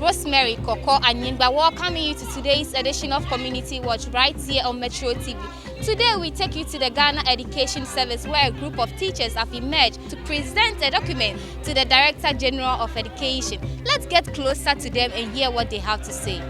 Rosemary Koko Anyingba, welcoming you to today's edition of Community Watch right here on Metro TV. Today we take you to the Ghana Education Service, where a group of teachers have emerged to present a document to the Director General of Education. Let's get closer to them and hear what they have to say.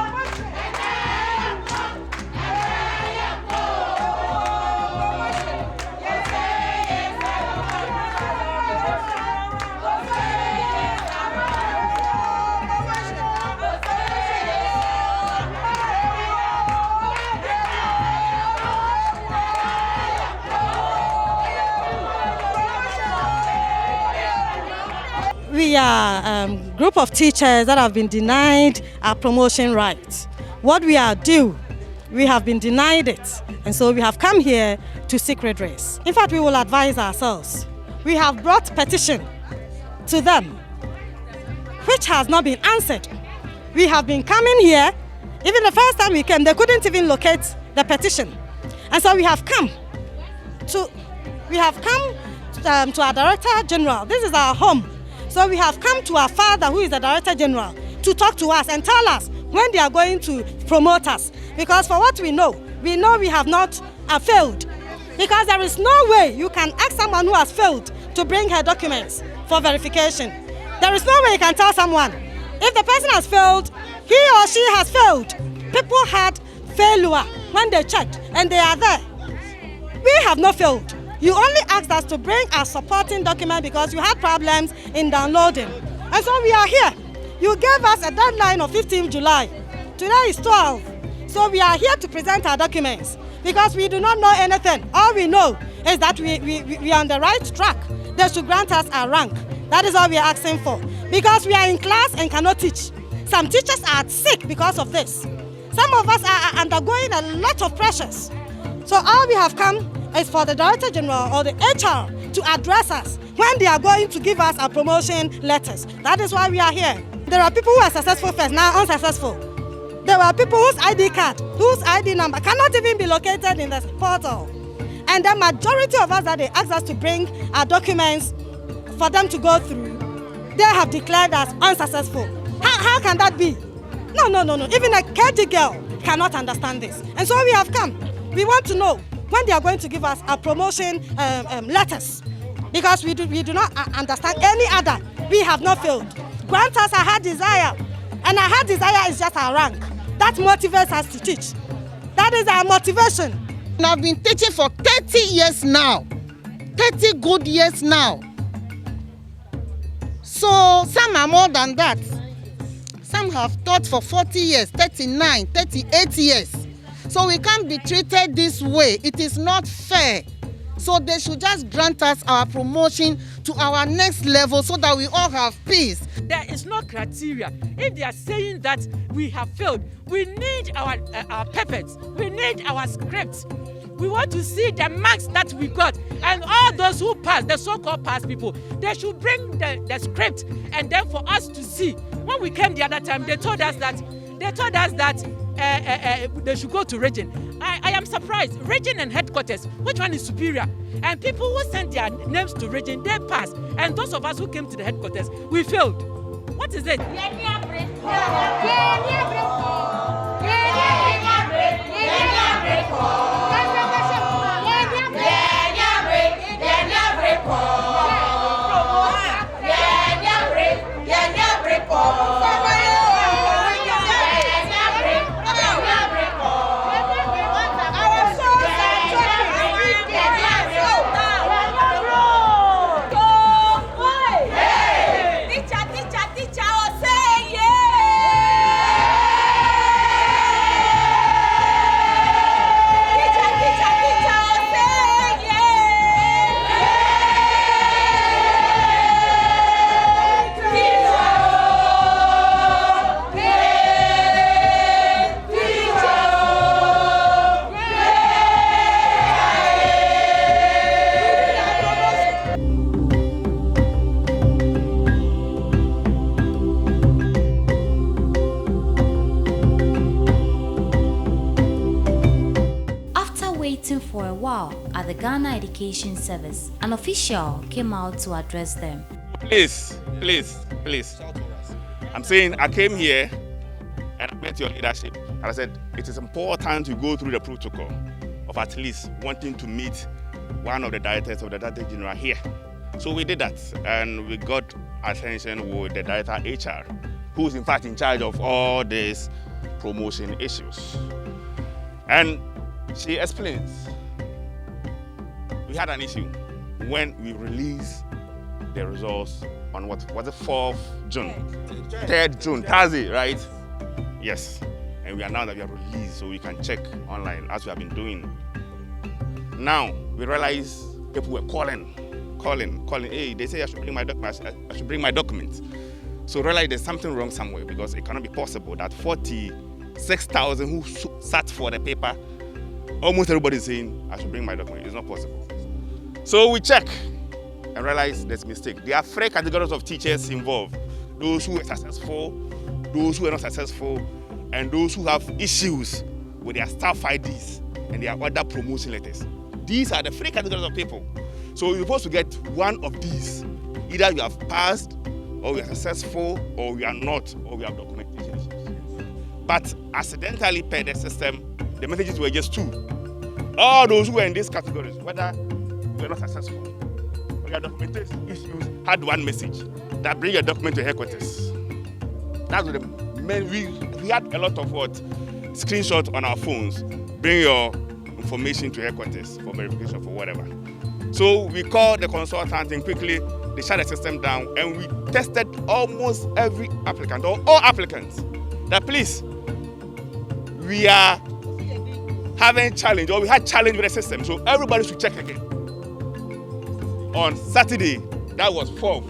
We are a group of teachers that have been denied our promotion rights. What we are due, we have been denied it. And so we have come here to seek redress. In fact, we will advise ourselves. We have brought petition to them, which has not been answered. We have been coming here. Even the first time we came, they couldn't even locate the petition. And so we have come to our Director General. This is our home. So we have come to our father, who is the Director General, to talk to us and tell us when they are going to promote us. Because for what we know we have not failed. Because there is no way you can ask someone who has failed to bring her documents for verification. There is no way you can tell someone, if the person has failed, he or she has failed. People had failure when they checked and they are there. We have not failed. You only asked us to bring our supporting document because you had problems in downloading. And so we are here. You gave us a deadline of 15th July. Today is 12. So we are here to present our documents because we do not know anything. All we know is that we are on the right track. They should grant us our rank. That is all we are asking for. Because we are in class and cannot teach. Some teachers are sick because of this. Some of us are undergoing a lot of pressures. So all we have come is for the Director General or the HR to address us when they are going to give us our promotion letters. That is why we are here. There are people who are successful first, now unsuccessful. There are people whose ID card, whose ID number cannot even be located in the portal. And the majority of us that they ask us to bring our documents for them to go through, they have declared us unsuccessful. How can that be? No. Even a KD girl cannot understand this. And so we have come. We want to know when they are going to give us our promotion letters, because we do not understand any other. We have not failed. Grant us a hard desire, and our hard desire is just our rank. That motivates us to teach. That is our motivation. And I've been teaching for 30 years now, 30 good years now. So some are more than that. Some have taught for 40 years, 39, 38 years. So we can't be treated this way. It is not fair. So they should just grant us our promotion to our next level so that we all have peace. There is no criteria. If they are saying that we have failed, we need our papers. We need our scripts. We want to see the marks that we got. And all those who passed, the so-called past people, they should bring the script, and then for us to see. When we came the other time, they told us that they should go to region. I am surprised. Region and headquarters, which one is superior? And people who sent their names to region, they passed. And those of us who came to the headquarters, we failed. What is it? For a while at the Ghana Education Service, an official came out to address them. Please. I'm saying I came here And I met your leadership. And I said, it is important to go through the protocol of at least wanting to meet one of the directors of the Director General here. So we did that, and we got attention with the Director HR, who is in fact in charge of all these promotion issues. And she explains, we had an issue when we released the results on what was it, 4th June? 3rd June, Thursday, right? Yes. And we announced that we are released so we can check online as we have been doing. Now, we realize people were calling. Hey, they say I should bring my documents. So realize there's something wrong somewhere, because it cannot be possible that 46,000 who sat for the paper, almost everybody is saying I should bring my document. It's not possible. So we check and realize there's a mistake. There are 3 categories of teachers involved: those who were successful, those who were not successful, and those who have issues with their staff IDs and their other promotion letters. These are the 3 categories of people. So you're supposed to get one of these. Either you have passed, or you are successful, or you are not, or you have documentation issues. But accidentally, per the system, the messages were just 2. All those who were in these categories, whether you were not successful or your documentation issues, had one message: that bring your document to headquarters. That's what we had a lot of screenshots on our phones. Bring your information to headquarters for verification for whatever. So we called the consultant, and quickly they shut the system down, and we tested almost every applicant, or all applicants, that please, we are having challenge, or we had challenge with the system, so everybody should check again. On Saturday, that was 4th.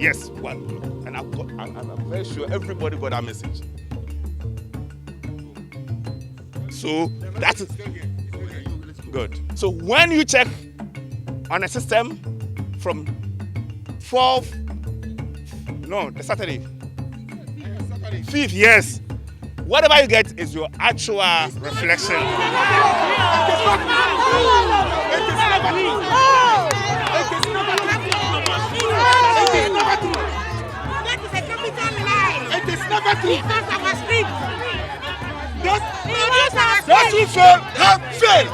Yes, 1. And I'm very sure everybody got that message. So that's good. So when you check on a system from 4th, no, the Saturday, 5th, yes, whatever you get is your actual reflection. It is never true. Those who fail have failed.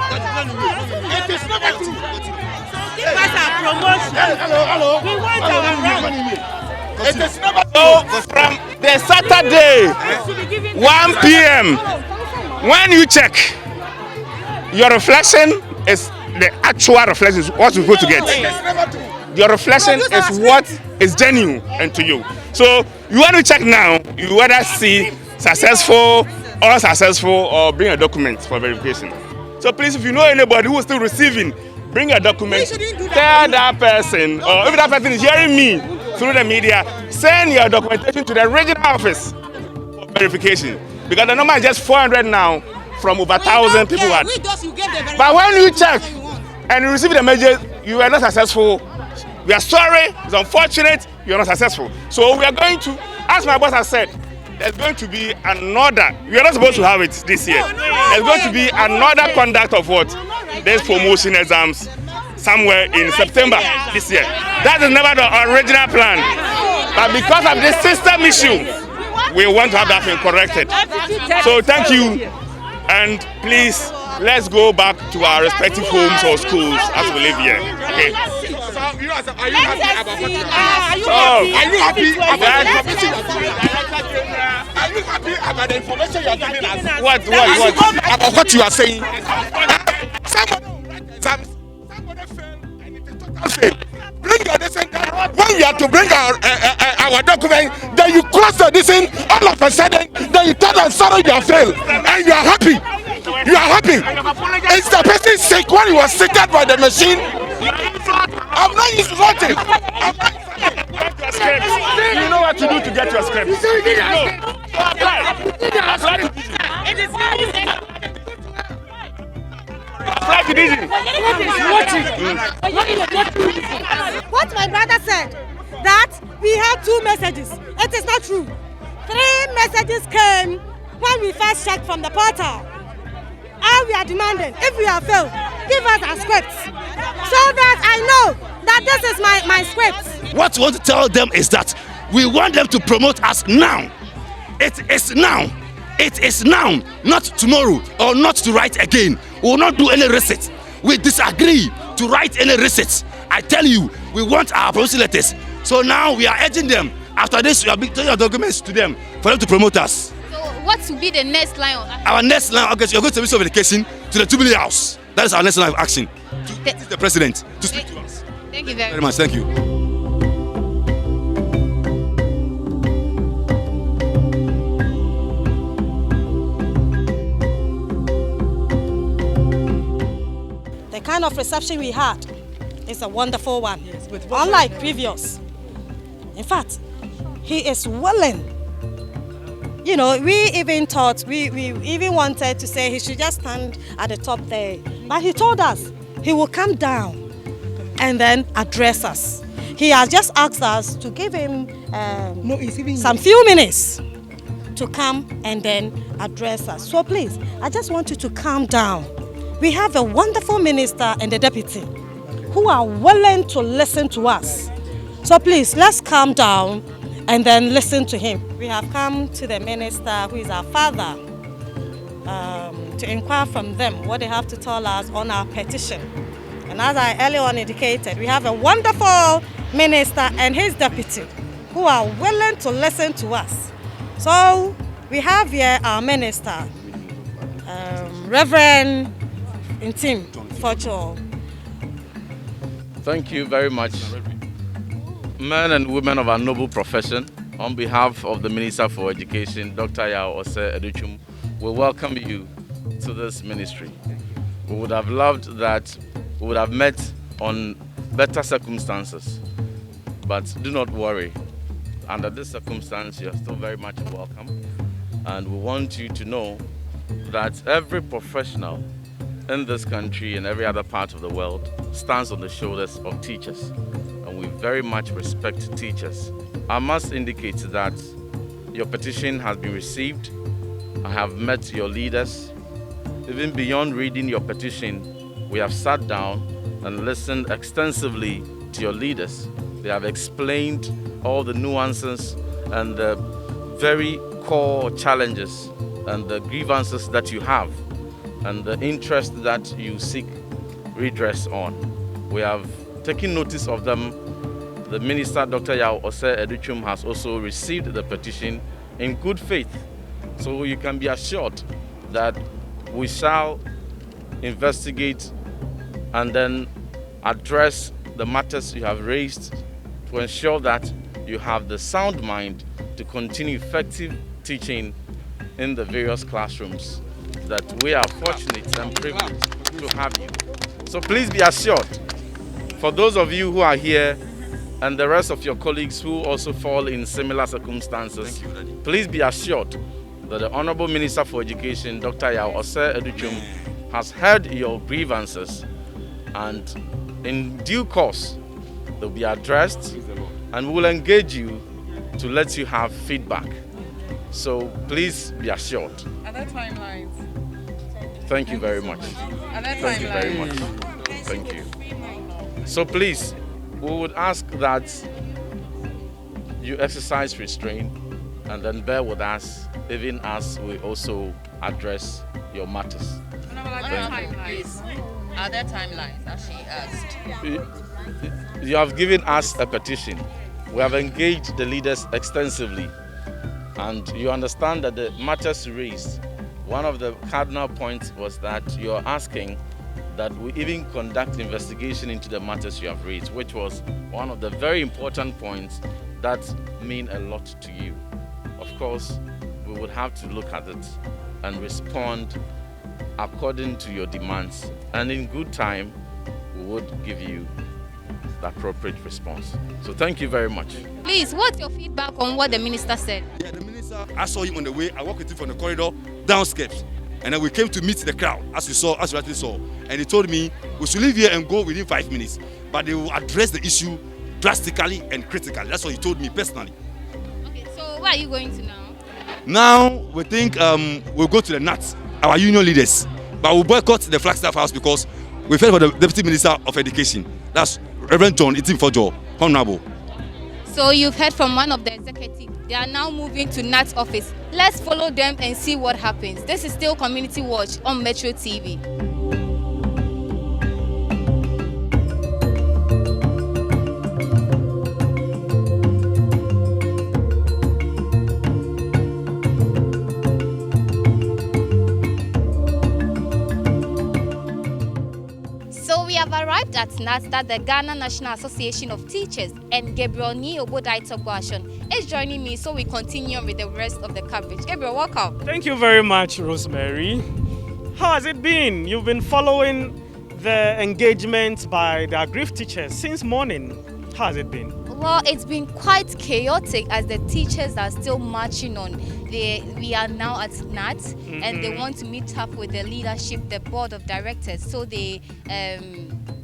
It is never true. Give us our promotion. Hello. We want our rank. It is never So from the Saturday, 1 p.m., when you check, your reflection is the actual reflection, is what you're supposed to get. Your reflection is what is genuine and to you. So you want to check now, you whether see successful, unsuccessful, or bring a document for verification. So please, if you know anybody who is still receiving, bring a document, tell that person, or if that person is hearing me through the media, send your documentation to the regional office for verification. Because the number is just 400 now from over 1,000 people. But when you check and you receive the message, you are not successful, we are sorry, it's unfortunate, you are not successful. So we are going to, as my boss has said, there's going to be another, we are not supposed to have it this year. There's going to be another conduct of what? There's promotion exams somewhere in September this year. That is never the original plan. But because of this system issue, we want to have that thing corrected. So thank you, and please, let's go back to our respective homes or schools as we live here. Okay. Are you happy about the information you are giving us? What? About what you are saying? Somebody failed and it is total fail. Bring your descent. When we have to bring our document, then you cross the descent, all of a sudden, then you tell us sorry you have failed, and you are happy. You are happy. Is the person sick when he was seated by the machine? I'm not insulting. You know what to do to get your script. What my brother said, that we have 2 messages. It is not true. 3 messages came when we first checked from the portal. All we are demanding, if we have failed, give us our scripts, so that I know that this is my script. What we want to tell them is that we want them to promote us now. It is now. It is now, not tomorrow, or not to write again. We will not do any receipt. We disagree to write any receipts. I tell you, we want our promotion letters. So now we are urging them. After this, we are taking our documents to them for them to promote us. So what will be the next line of action? Our next line of action, we are going to Ministry of Education to the Jubilee House. That is our next line of action. To the President to speak to us. Thank you very much. Thank you. The kind of reception we had is a wonderful one, unlike previous. In fact, he is willing. You know, we even thought, we even wanted to say he should just stand at the top there. But he told us he will come down and then address us. He has just asked us to give him some few minutes to come and then address us. So please, I just want you to calm down. We have a wonderful minister and the deputy who are willing to listen to us. So please, let's calm down and then listen to him. We have come to the minister, who is our father, to inquire from them what they have to tell us on our petition. And as I earlier on indicated, we have a wonderful minister and his deputy who are willing to listen to us. So we have here our minister, Reverend Intim Focho. Thank you very much. Men and women of our noble profession, on behalf of the Minister for Education, Dr. Yao Ose Educhum, we welcome you to this ministry. We would have loved that we would have met on better circumstances, but do not worry. Under this circumstance, you are still very much welcome, and we want you to know that every professional in this country and every other part of the world stands on the shoulders of teachers, and we very much respect teachers. I must indicate that your petition has been received. I have met your leaders. Even beyond reading your petition, we have sat down and listened extensively to your leaders. They have explained all the nuances and the very core challenges and the grievances that you have and the interest that you seek redress on. We have taken notice of them. The Minister, Dr. Yao Ose Educhum, has also received the petition in good faith. So you can be assured that we shall investigate and then address the matters you have raised to ensure that you have the sound mind to continue effective teaching in the various classrooms that we are fortunate and privileged to have you. So please be assured, for those of you who are here and the rest of your colleagues who also fall in similar circumstances, please be assured that the Honorable Minister for Education, Dr. Yao Ose Educhum, has heard your grievances, and in due course they'll be addressed, and we will engage you to let you have feedback. So please be assured. Are there timelines? Thank you very much. Are there Thank you very much. Thank you. So please, we would ask that you exercise restraint and then bear with us, even as we also address your matters. Are there timelines, as she asked? You have given us a petition. We have engaged the leaders extensively, and you understand that the matters raised, one of the cardinal points was that you're asking that we even conduct investigation into the matters you have raised, which was one of the very important points that mean a lot to you. Of course, we would have to look at it and respond according to your demands, and in good time we would give you the appropriate response. So thank you very much. Please, what's your feedback on what the minister said? Yeah, the minister, I saw him on the way. I walked with him from the corridor down steps, and then we came to meet the crowd, as you rightly saw. And he told me we should leave here and go within 5 minutes, but they will address the issue drastically and critically. That's what he told me personally. Okay, so where are you going to now? Now we think we'll go to the NAT, our union leaders, but we'll boycott the Flagstaff House because we've heard for the Deputy Minister of Education. That's Reverend John Itim Fojo, Honorable. So you've heard from one of the executives. They are now moving to NAT's office. Let's follow them and see what happens. This is still Community Watch on Metro TV. We have arrived at NASDA, the Ghana National Association of Teachers, and Gabriel Obodai-Togwashon is joining me, so we continue with the rest of the coverage. Gabriel, welcome. Thank you very much, Rosemary. How has it been? You've been following the engagement by the Aggrieved teachers since morning. How has it been? Well, it's been quite chaotic as the teachers are still marching on. We are now at NAT, and they want to meet up with the leadership, the board of directors, so they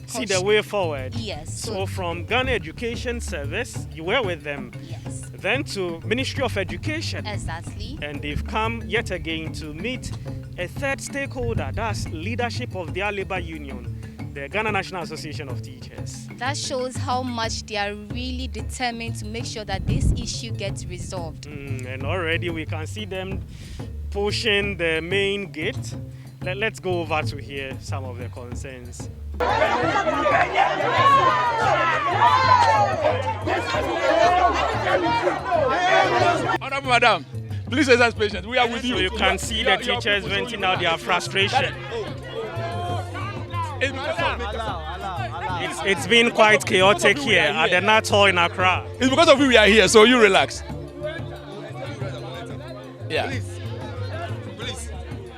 see the way forward. Yes. So from Ghana Education Service, you were with them. Yes. Then to Ministry of Education. Exactly. And they've come yet again to meet a third stakeholder, that's leadership of their labor union, the Ghana National Association of Teachers. That shows how much they are really determined to make sure that this issue gets resolved. And already we can see them pushing the main gate. Let's go over to hear some of their concerns. Honorable Madam, please exercise patience. We are with you. So you can see the teachers venting out their frustration. It's been quite chaotic here at the Nat Hall in Accra. It's because of you we are here, so you relax. Yeah. Please.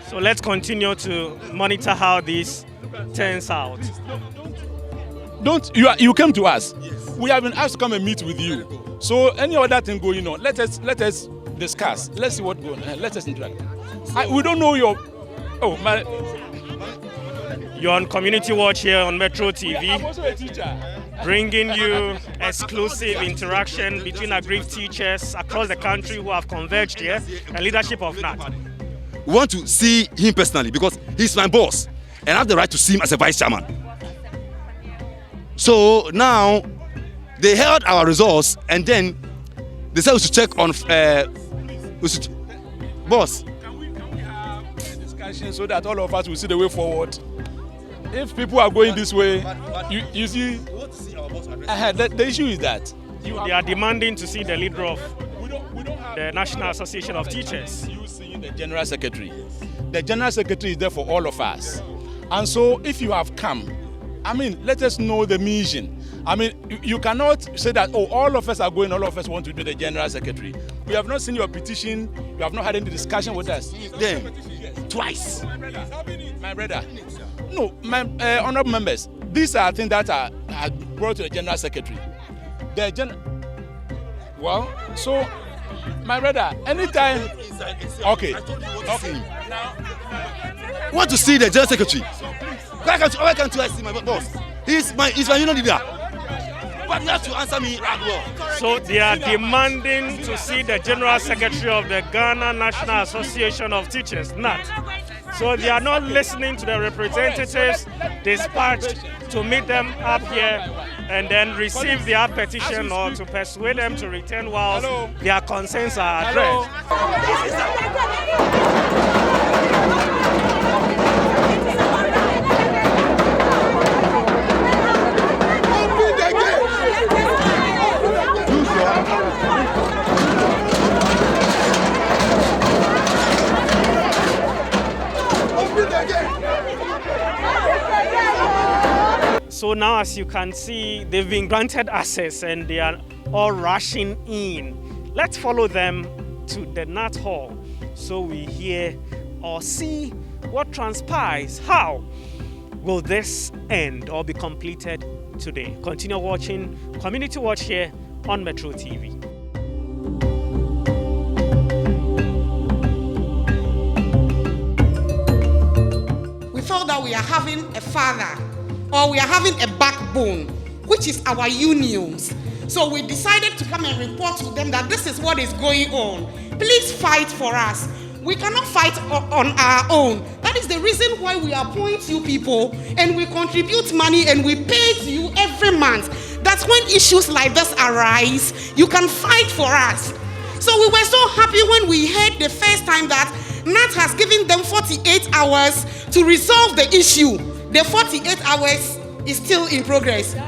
So let's continue to monitor how this turns out. You came to us. Yes. We have been asked to come and meet with you. So any other thing going on, let us discuss. Let's see what's going on. Let us interact. We don't know your. Oh my. You're on Community Watch here on Metro TV. I'm also a teacher. Bringing you exclusive interaction between aggrieved teachers across the country who have converged here and leadership of NAT. We want to see him personally because he's my boss and I have the right to see him as a vice chairman. So now they held our results and then they said we should check on boss. Can we have a discussion so that all of us will see the way forward? If people are going this way, you see, the issue is that they are demanding to see the leader of the National Association of Teachers. You see the General Secretary. The General Secretary is there for all of us. And so if you have come, let us know the mission. You cannot say that, all of us are going, all of us want to be the General Secretary. We have not seen your petition. You have not had any discussion with us. Then, twice. My brother. No, my honorable members, these are things that are brought to the General Secretary. So, my brother, anytime. Okay. Want to see the General Secretary? Why can't I see my boss? He's my union leader. But you have to answer me as well. So they are demanding to see the General Secretary of the Ghana National Association of Teachers, NAT. So they are not listening to the representatives dispatched to meet them up here and then receive their petition or to persuade them to return whilst their concerns are addressed. So now, as you can see, they've been granted access and they are all rushing in. Let's follow them to the Nat Hall so we hear or see what transpires. How will this end or be completed today? Continue watching Community Watch here on Metro TV. We felt that we are having a father, or we are having a backbone, which is our unions. So we decided to come and report to them that this is what is going on. Please fight for us. We cannot fight on our own. That is the reason why we appoint you people and we contribute money and we pay to you every month. That's when issues like this arise, you can fight for us. So we were so happy when we heard the first time that NAT has given them 48 hours to resolve the issue. The 48 hours is still in progress.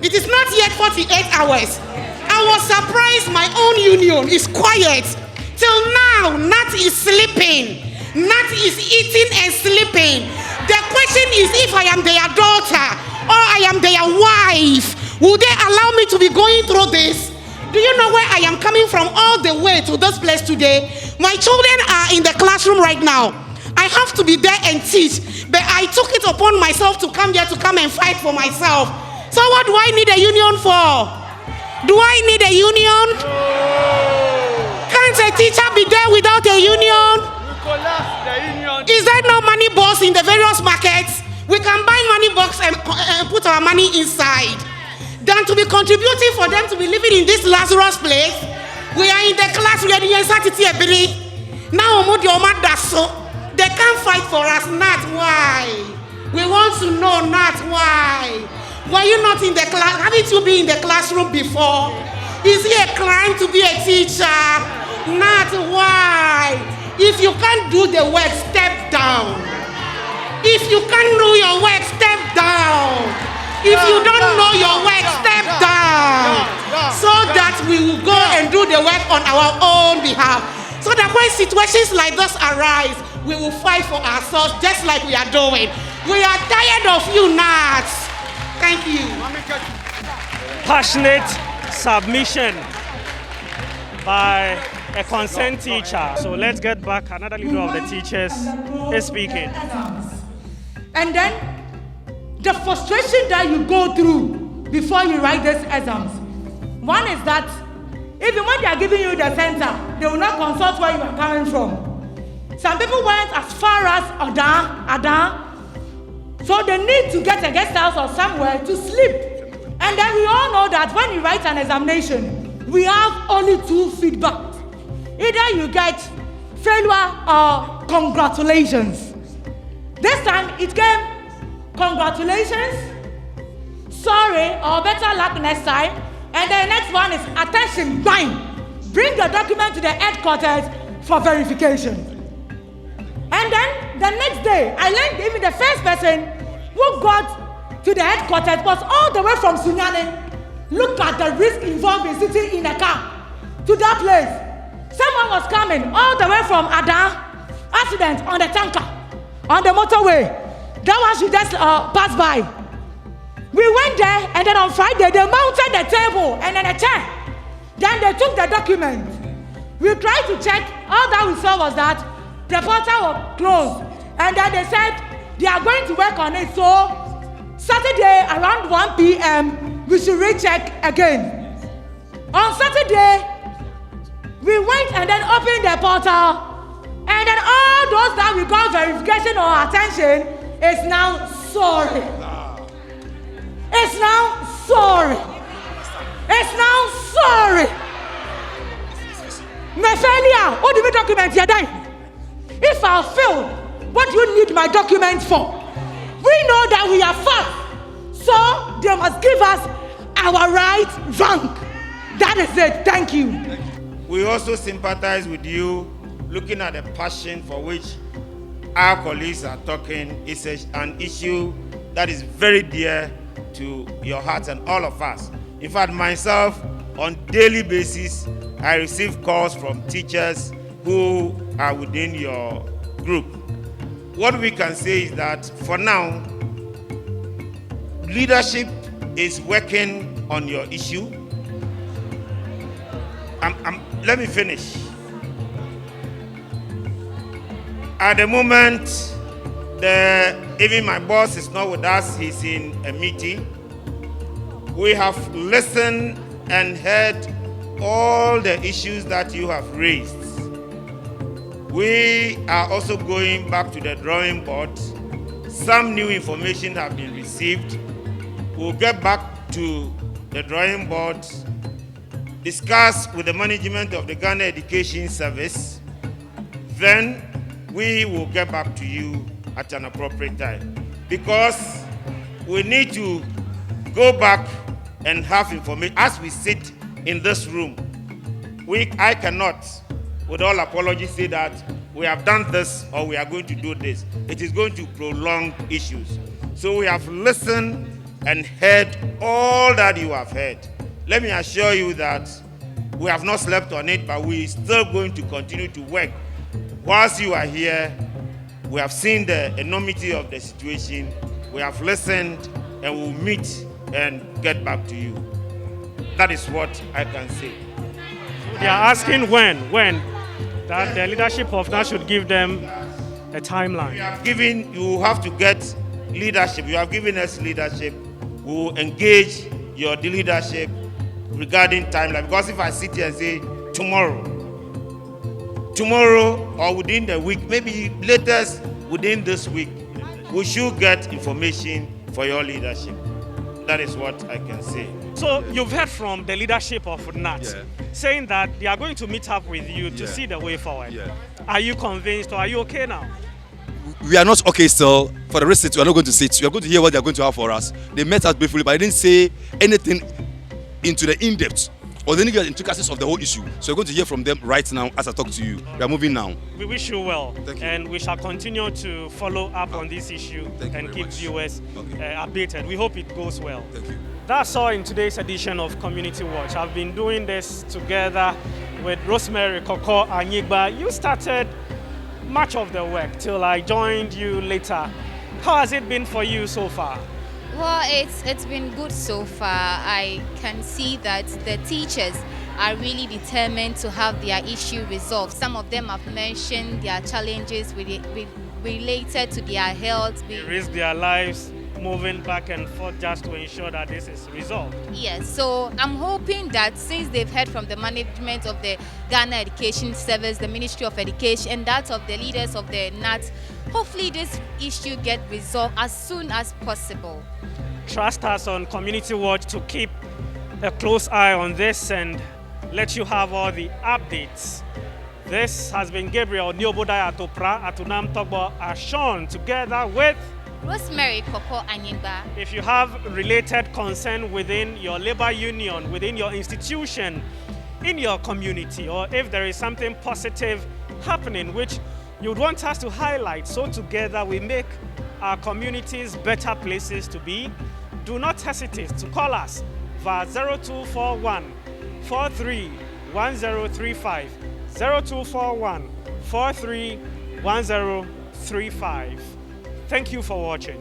It is not yet 48 hours. I was surprised my own union is quiet. Till now, NAT is sleeping. NAT is eating and sleeping. The question is, if I am their daughter or I am their wife, will they allow me to be going through this? Do you know where I am coming from all the way to this place today? My children are in the classroom right now. I have to be there and teach, but I took it upon myself to come here to come and fight for myself. So what do I need a union for? Do I need a union? Can't a teacher be there without a union? Is there no money box in the various markets? We can buy money box and put our money inside. Than to be contributing for them to be living in this Lazarus place. We are in the class, we are in the now they can't fight for us. Not why. We want to know not why. Were you not in the class? Haven't you been in the classroom before? Is it a crime to be a teacher? Not why. If you can't do the work, step down. If you can't do your work, step down. If you don't know your work, step down. So that we will go and do the work on our own behalf. So that when situations like this arise, we will fight for ourselves just like we are doing. We are tired of you, Nats. Thank you. Passionate submission by a concerned teacher. So let's get back. Another leader of the teachers is speaking. And then the frustration that you go through before you write these exams. One is that even when they are giving you the center, they will not consult where you are coming from. Some people went as far as Adan. So they need to get a guest house or somewhere to sleep. And then we all know that when you write an examination, we have only two feedbacks. Either you get failure or congratulations. This time it came congratulations, sorry, or better luck next time. And the next one is attention, bring the document to the headquarters for verification. And then the next day, I learned even the first person who got to the headquarters was all the way from Sunyani. Look at the risk involved in sitting in a car to that place. Someone was coming all the way from Adan, accident on the tanker, on the motorway. That one should just pass by. We went there, and then on Friday, they mounted the table and then a chair. Then they took the document. We tried to check. All that we saw was that the portal was closed. And then they said they are going to work on it. So Saturday around 1 p.m., we should recheck again. On Saturday, we went and then opened the portal. And then all those that we got verification or attention is now sorry. It's now sorry. It's now sorry. My failure, what do you document here then? If I fail, what do you need my documents for? We know that we are fast, so they must give us our right rank. That is it. Thank you. We also sympathize with you, looking at the passion for which our colleagues are talking. It's an issue that is very dear to your hearts and all of us. In fact, myself, on daily basis, I receive calls from teachers who are within your group. What we can say is that for now, leadership is working on your issue. Let me finish. At the moment, even my boss is not with us, he's in a meeting. We have listened and heard all the issues that you have raised. We are also going back to the drawing board. Some new information have been received. We'll get back to the drawing board, discuss with the management of the Ghana Education Service. Then we will get back to you at an appropriate time, because we need to go back and have information. As we sit in this room, I cannot, with all apology, say that we have done this or we are going to do this. It is going to prolong issues. So we have listened and heard all that you have heard. Let me assure you that we have not slept on it, but we are still going to continue to work. Whilst you are here, we have seen the enormity of the situation. We have listened and we'll meet and get back to you. That is what I can say. They are asking when that the leadership of NAT should give them a timeline. You have to get leadership. You have given us leadership. We will engage your leadership regarding timeline. Because if I sit here and say tomorrow or within the week, maybe latest within this week, we should get information for your leadership. That is what I can say. So you've heard from the leadership of NAT saying that they are going to meet up with you to see the way forward. Are you convinced or are you okay now? We are not okay still. For the rest, we are not going to sit. We are going to hear what they are going to have for us. They met us briefly, but they didn't say anything into the in-depth or the intricacies of the whole issue. So we're going to hear from them right now as I talk to you. We are moving now. We wish you well. Thank you. And we shall continue to follow up on this issue and keep viewers updated. We hope it goes well. Thank you. That's all in today's edition of Community Watch. I've been doing this together with Rosemary Koko Anyigba. You started much of the work till I joined you later. How has it been for you so far? Well, it's been good so far. I can see that the teachers are really determined to have their issue resolved. Some of them have mentioned their challenges related to their health. They risk their lives moving back and forth just to ensure that this is resolved. Yes, so I'm hoping that since they've heard from the management of the Ghana Education Service, the Ministry of Education, and that of the leaders of the NAT, hopefully this issue get resolved as soon as possible. Trust us on Community Watch to keep a close eye on this and let you have all the updates. This has been Gabriel Niobodai Atopra Atunam Togbo Ashon together with Rosemary Koko Anyigba. If you have related concern within your labor union, within your institution, in your community, or if there is something positive happening which you would want us to highlight, so together we make our communities better places to be, do not hesitate to call us via 0241 431035, 0241 431035. Thank you for watching.